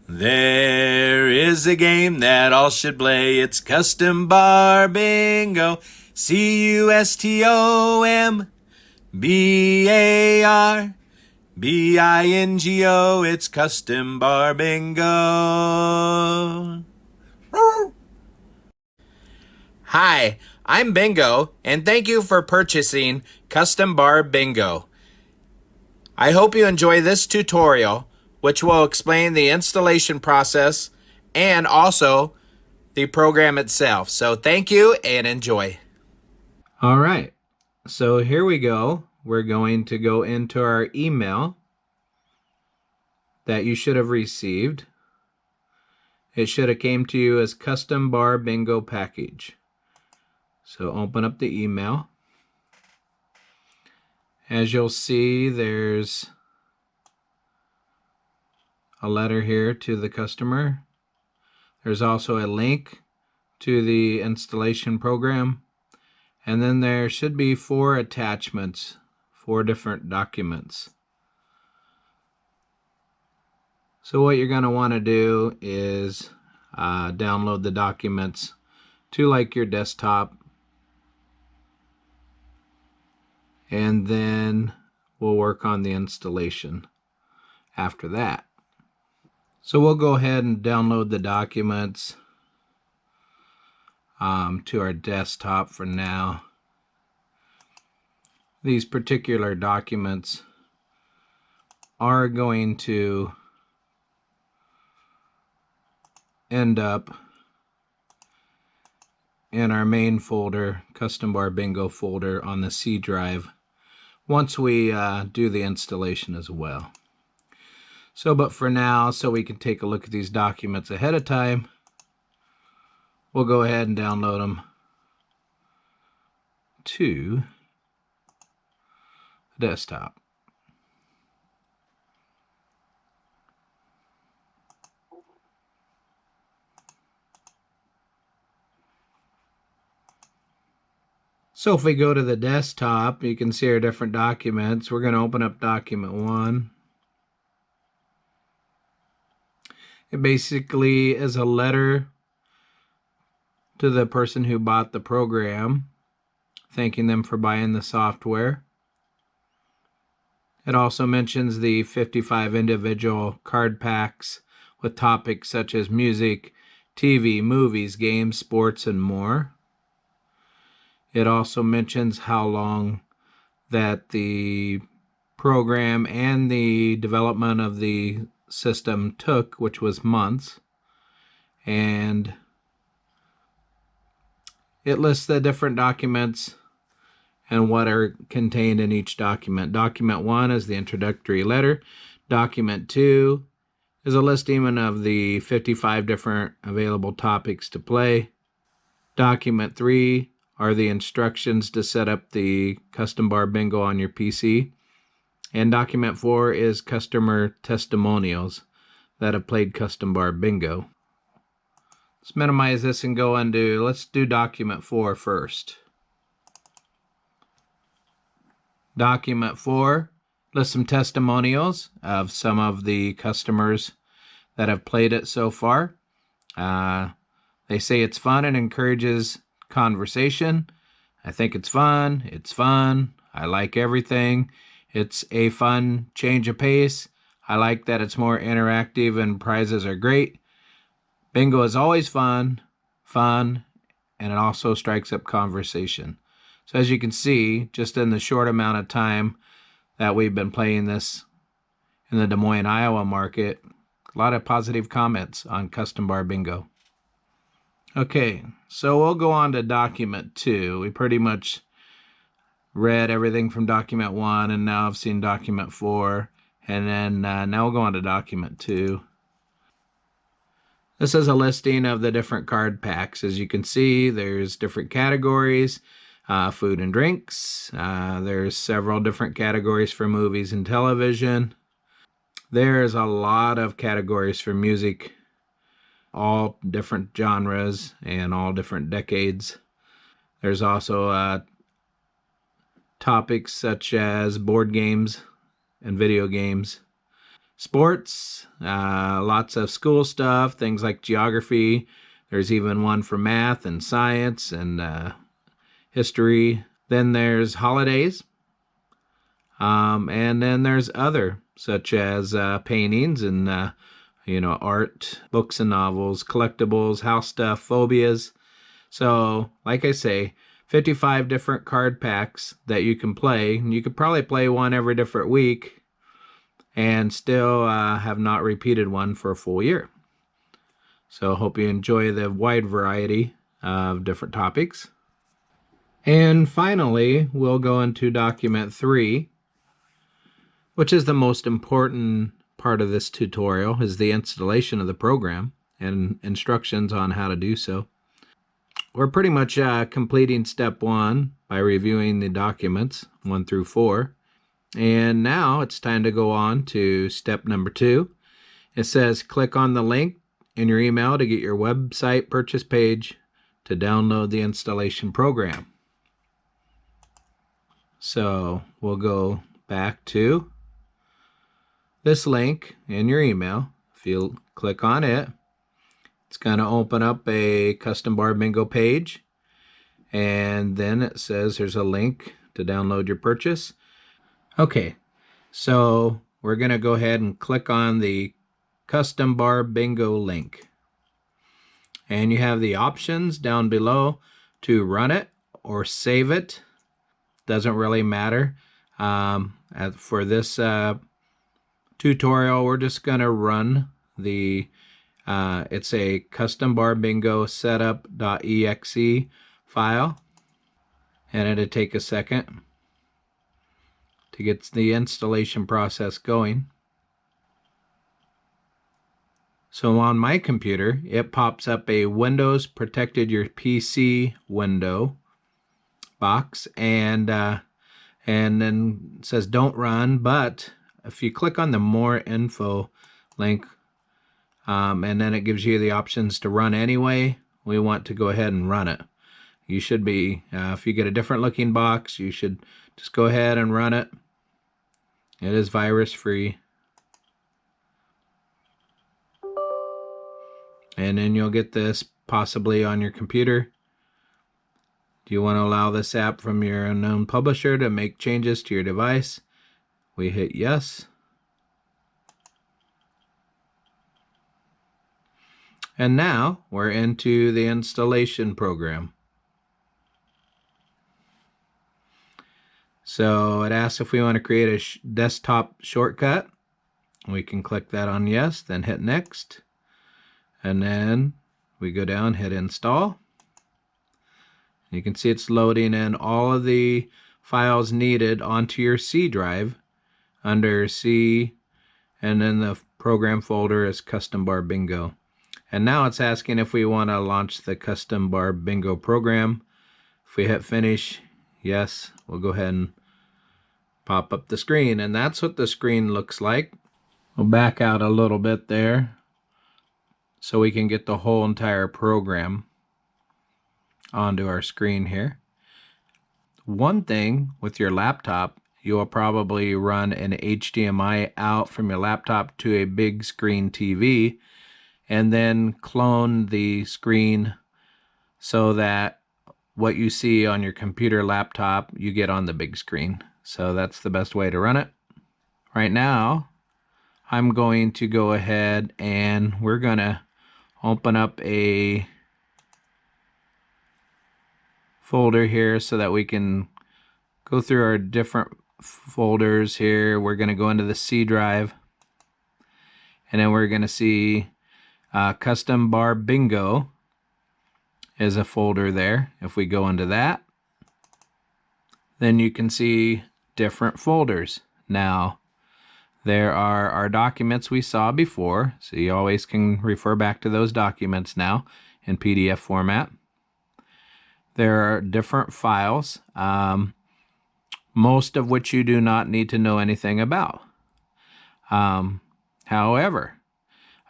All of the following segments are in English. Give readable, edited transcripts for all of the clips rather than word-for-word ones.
There is a game that all should play. It's Custom Bar Bingo. CustomBarBingo. It's Custom Bar Bingo. Hi, I'm Bingo, and thank you for purchasing Custom Bar Bingo. I hope you enjoy this tutorial, which will explain the installation process and also the program itself. So thank you and enjoy. All right, so here we go. We're going to go into our email that you should have received. It should have came to you as Custom Bar Bingo Package. So open up the email. As you'll see, there's a letter here to the customer. There's also a link to the installation program. And then there should be 4 attachments, 4 different documents. So what you're going to want to do is download the documents to like your desktop. And then we'll work on the installation after that. So we'll go ahead and download the documents to our desktop for now. These particular documents are going to end up in our main folder, Custom Bar Bingo folder on the C drive, once we do the installation as well. So, but for now, so we can take a look at these documents ahead of time, we'll go ahead and download them to the desktop. So if we go to the desktop, you can see our different documents. We're going to open up document 1. It basically is a letter to the person who bought the program, thanking them for buying the software. It also mentions the 55 individual card packs with topics such as music, TV, movies, games, sports, and more. It also mentions how long that the program and the development of the system took, which was months. And it lists the different documents and what are contained in each document. Document 1 is the introductory letter. Document 2 is a listing of the 55 different available topics to play. Document 3 are the instructions to set up the Custom Bar Bingo on your PC. And document 4 is customer testimonials that have played Custom Bar Bingo. Let's minimize this and go into, let's do document 4 first. Document 4 lists some testimonials of some of the customers that have played it so far. They say it's fun and encourages conversation. I think it's fun. It's fun. I like everything. It's a fun change of pace. I like that it's more interactive and prizes are great. Bingo is always fun, and it also strikes up conversation. So as you can see, just in the short amount of time that we've been playing this in the Des Moines, Iowa market, a lot of positive comments on Custom Bar Bingo. Okay, so we'll go on to document 2. We pretty much read everything from document 1, and now I've seen document 4, and then now we'll go on to document 2. This is a listing of the different card packs. As you can see, there's different categories, food and drinks. There's several different categories for movies and television. There's a lot of categories for music, all different genres and all different decades. There's also topics such as board games and video games. sports, lots of school stuff, things like geography. There's even one for math and science and history. Then there's holidays. And then there's other, such as paintings and, art, books and novels, collectibles, house stuff, phobias. So, like I say, 55 different card packs that you can play. You could probably play one every different week and still have not repeated one for a full year. So, hope you enjoy the wide variety of different topics. And finally, we'll go into document 3, which is the most important part of this tutorial, is the installation of the program and instructions on how to do so. We're pretty much completing step 1 by reviewing the documents 1 through 4. And now it's time to go on to step number 2. It says click on the link in your email to get your website purchase page to download the installation program. So we'll go back to this link in your email. If you click on it, it's going to open up a Custom Bar Bingo page, and then it says there's a link to download your purchase. Okay, so we're going to go ahead and click on the Custom Bar Bingo link, and you have the options down below to run it or save it. Doesn't really matter. For this tutorial, we're just going to run the it's a Custom Bar Bingo setup.exe file, and it'll take a second to get the installation process going. So on my computer, it pops up a Windows Protected Your PC window box, and then it says don't run, but if you click on the more info link, and then it gives you the options to run anyway, we want to go ahead and run it. You should be, if you get a different looking box, you should just go ahead and run it. It is virus free. And then you'll get this possibly on your computer. Do you want to allow this app from your unknown publisher to make changes to your device? We hit yes. And now we're into the installation program. So it asks if we want to create a desktop shortcut. We can click that on yes, then hit next. And then we go down, hit install. You can see it's loading in all of the files needed onto your C drive under C, and then the program folder is Custom Bar Bingo. And now it's asking if we want to launch the Custom Bar Bingo program. If we hit finish, yes, we'll go ahead and pop up the screen. And that's what the screen looks like. We'll back out a little bit there so we can get the whole entire program onto our screen here. One thing with your laptop, you will probably run an HDMI out from your laptop to a big screen TV, and then clone the screen so that what you see on your computer laptop, you get on the big screen. So that's the best way to run it. Right now, I'm going to go ahead and we're going to open up a folder here so that we can go through our different folders here. We're going to go into the C drive, and then we're going to see Custom Bar Bingo is a folder there. If we go into that, then you can see different folders. Now, there are our documents we saw before, so you always can refer back to those documents now in PDF format. There are different files, most of which you do not need to know anything about. However,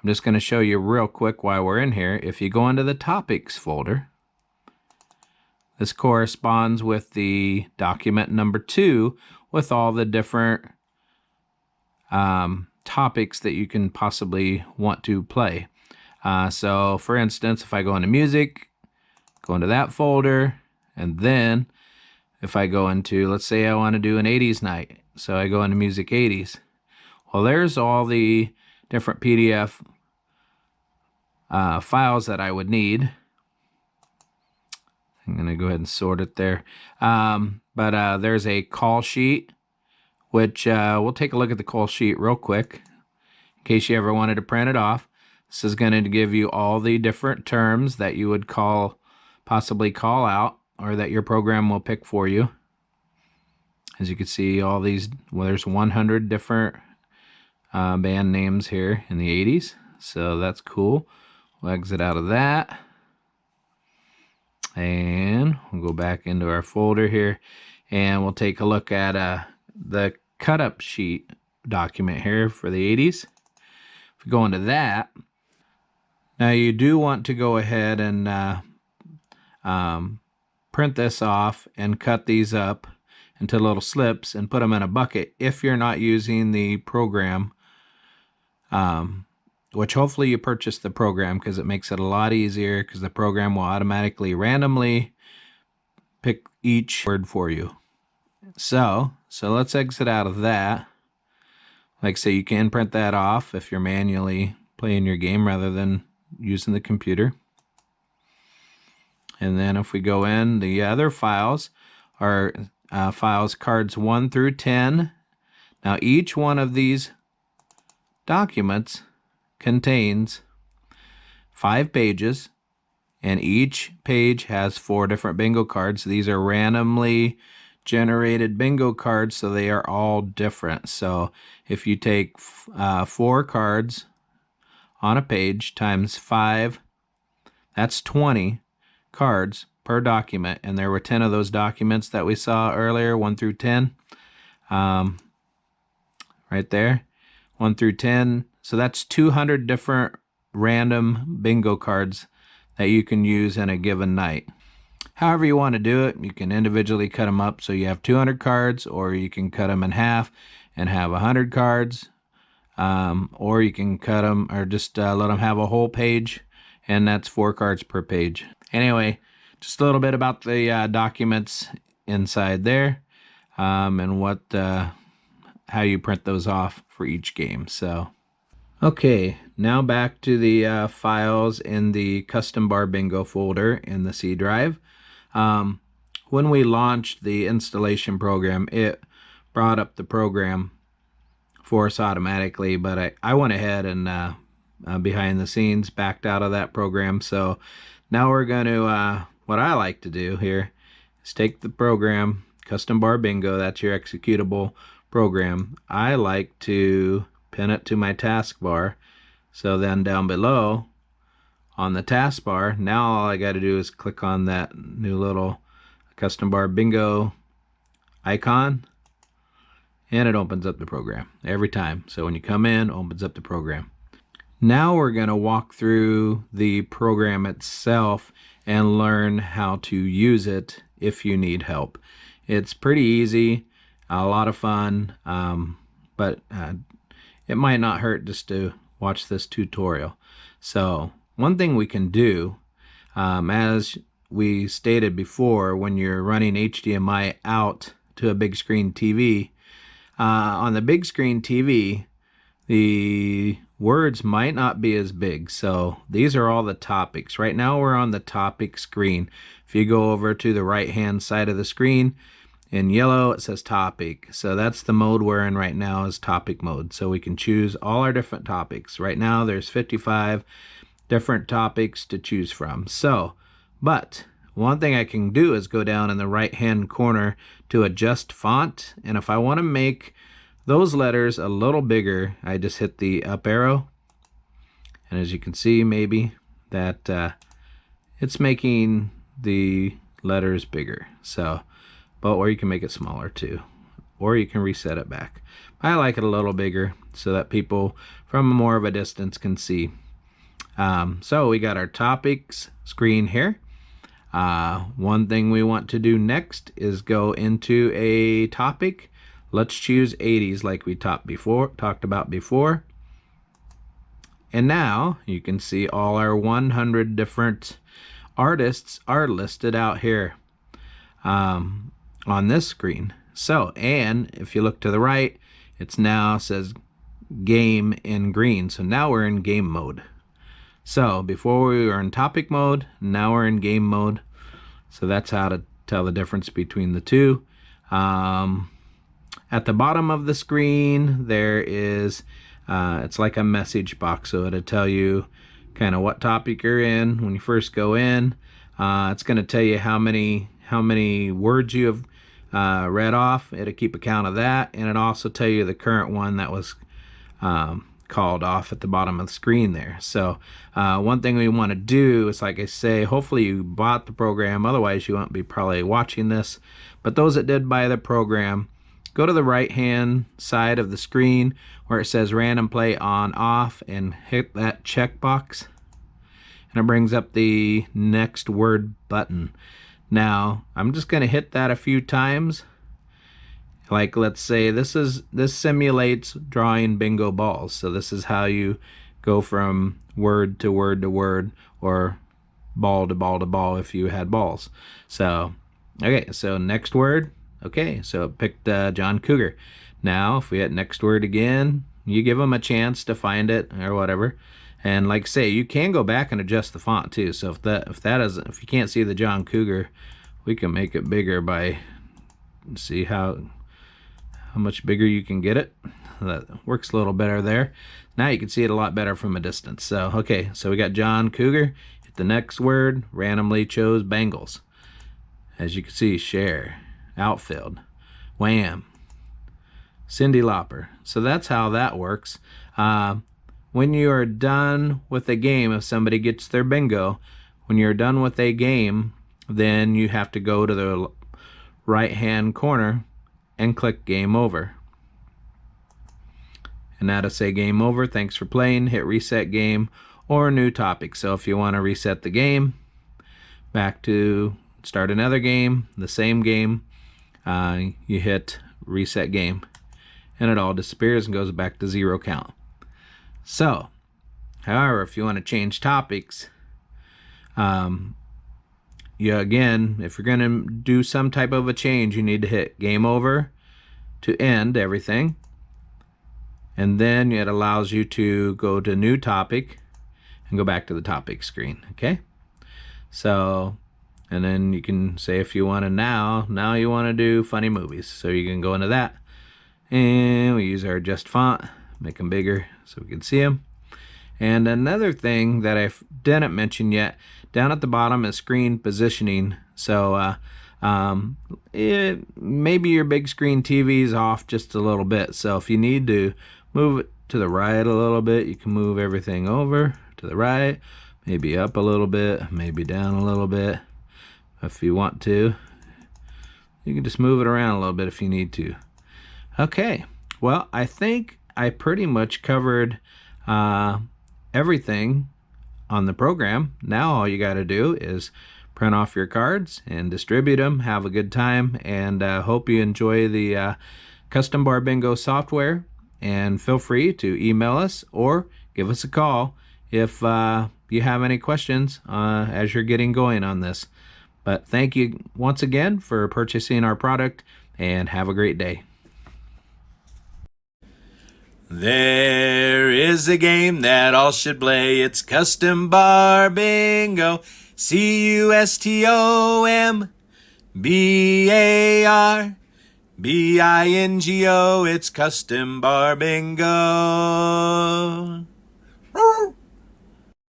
I'm just going to show you real quick while we're in here. If you go into the topics folder, this corresponds with the document number 2 with all the different topics that you can possibly want to play. So for instance, if I go into music, go into that folder, and then if I go into, let's say I want to do an 80s night, so I go into music 80s. Well, there's all the different PDF files that I would need. I'm going to go ahead and sort it there. But there's a call sheet, which we'll take a look at the call sheet real quick in case you ever wanted to print it off. This is going to give you all the different terms that you would possibly call out, or that your program will pick for you. As you can see, all these, well, there's 100 different band names here in the 80s, so that's cool. We'll exit out of that. And we'll go back into our folder here, and we'll take a look at the cut-up sheet document here for the 80s. If we go into that, now you do want to go ahead and print this off and cut these up into little slips and put them in a bucket if you're not using the program, which hopefully you purchase the program, because it makes it a lot easier, because the program will automatically randomly pick each word for you. So let's exit out of that. Like I say, you can print that off if you're manually playing your game rather than using the computer. And then if we go in, the other files are files cards 1 through 10. Now each one of these documents contains 5 pages, and each page has 4 different bingo cards. These are randomly generated bingo cards, so they are all different. So if you take 4 cards on a page times 5, that's 20 cards per document, and there were 10 of those documents that we saw earlier, 1 through 10, right there, 1 through 10. So that's 200 different random bingo cards that you can use in a given night. However you want to do it, you can individually cut them up so you have 200 cards, or you can cut them in half and have 100 cards, or you can cut them or just let them have a whole page, and that's 4 cards per page. Anyway, just a little bit about the documents inside there, and what how you print those off for each game. So okay, now back to the files in the Custom Bar Bingo folder in the C drive. When we launched the installation program, it brought up the program for us automatically, but I went ahead and behind the scenes backed out of that program. So now we're going to, what I like to do here is take the program, Custom Bar Bingo, that's your executable program. I like to pin it to my taskbar. So then down below on the taskbar, now all I got to do is click on that new little Custom Bar Bingo icon, and it opens up the program every time. So when you come in, it opens up the program. Now we're going to walk through the program itself and learn how to use it if you need help. It's pretty easy, a lot of fun, but it might not hurt just to watch this tutorial. So one thing we can do, as we stated before, when you're running HDMI out to a big screen TV, on the big screen TV, the words might not be as big. So these are all the topics. Right now we're on the topic screen. If you go over to the right hand side of the screen, in yellow it says topic. So that's the mode we're in right now, is topic mode. So we can choose all our different topics. Right now there's 55 different topics to choose from. So, but one thing I can do is go down in the right hand corner to adjust font, and if I want to make those letters a little bigger, I just hit the up arrow, and as you can see maybe that it's making the letters bigger. So, but or you can make it smaller too, or you can reset it back. I like it a little bigger so that people from more of a distance can see. So we got our topics screen here. One thing we want to do next is go into a topic. Let's choose 80s like we talked about before. And now you can see all our 100 different artists are listed out here on this screen. So, and if you look to the right, it's now says game in green. So now we're in game mode. So before we were in topic mode, now we're in game mode. So that's how to tell the difference between the two. At the bottom of the screen, there is, it's like a message box. So it'll tell you kind of what topic you're in when you first go in. It's going to tell you how many words you have read off. It'll keep a count of that, and it'll also tell you the current one that was called off at the bottom of the screen there. So one thing we want to do is, like I say, hopefully you bought the program, otherwise you won't be probably watching this. But those that did buy the program, go to the right hand side of the screen where it says random play on off and hit that checkbox, and it brings up the next word button. Now I'm just going to hit that a few times. Like, let's say this simulates drawing bingo balls. So this is how you go from word to word to word, or ball to ball to ball if you had balls. So okay, so next word. Okay, so it picked John Cougar. Now if we hit next word again, you give them a chance to find it or whatever. And like say, you can go back and adjust the font too. So if you can't see the John Cougar, we can make it bigger by, see how much bigger you can get it. That works a little better there. Now you can see it a lot better from a distance. So okay, so we got John Cougar. Hit the next word, randomly chose Bengals. As you can see, Cher, Outfield, Wham, Cyndi Lauper. So that's how that works. When you are done with a game, if somebody gets their bingo, when you're done with a game, then you have to go to the right hand corner and click game over. And that'll say game over, thanks for playing, hit reset game or new topic. So if you want to reset the game back to start another game, the same game, you hit reset game and it all disappears and goes back to 0 count. So however, if you want to change topics, again, if you're going to do some type of a change, you need to hit game over to end everything. And then it allows you to go to new topic and go back to the topic screen. Okay. So, and then you can say if you want to now you want to do funny movies. So you can go into that. And we use our adjust font, make them bigger so we can see them. And another thing that I didn't mention yet, down at the bottom is screen positioning. So maybe your big screen TV is off just a little bit. So if you need to move it to the right a little bit, you can move everything over to the right, maybe up a little bit, maybe down a little bit. If you want to, you can just move it around a little bit if you need to. Okay, well, I think I pretty much covered everything on the program. Now all you got to do is print off your cards and distribute them. Have a good time, and hope you enjoy the Custom Bar Bingo software. And feel free to email us or give us a call if you have any questions as you're getting going on this. But thank you once again for purchasing our product, and have a great day. There is a game that all should play. It's Custom Bar Bingo. CustomBarBingo. It's Custom Bar Bingo.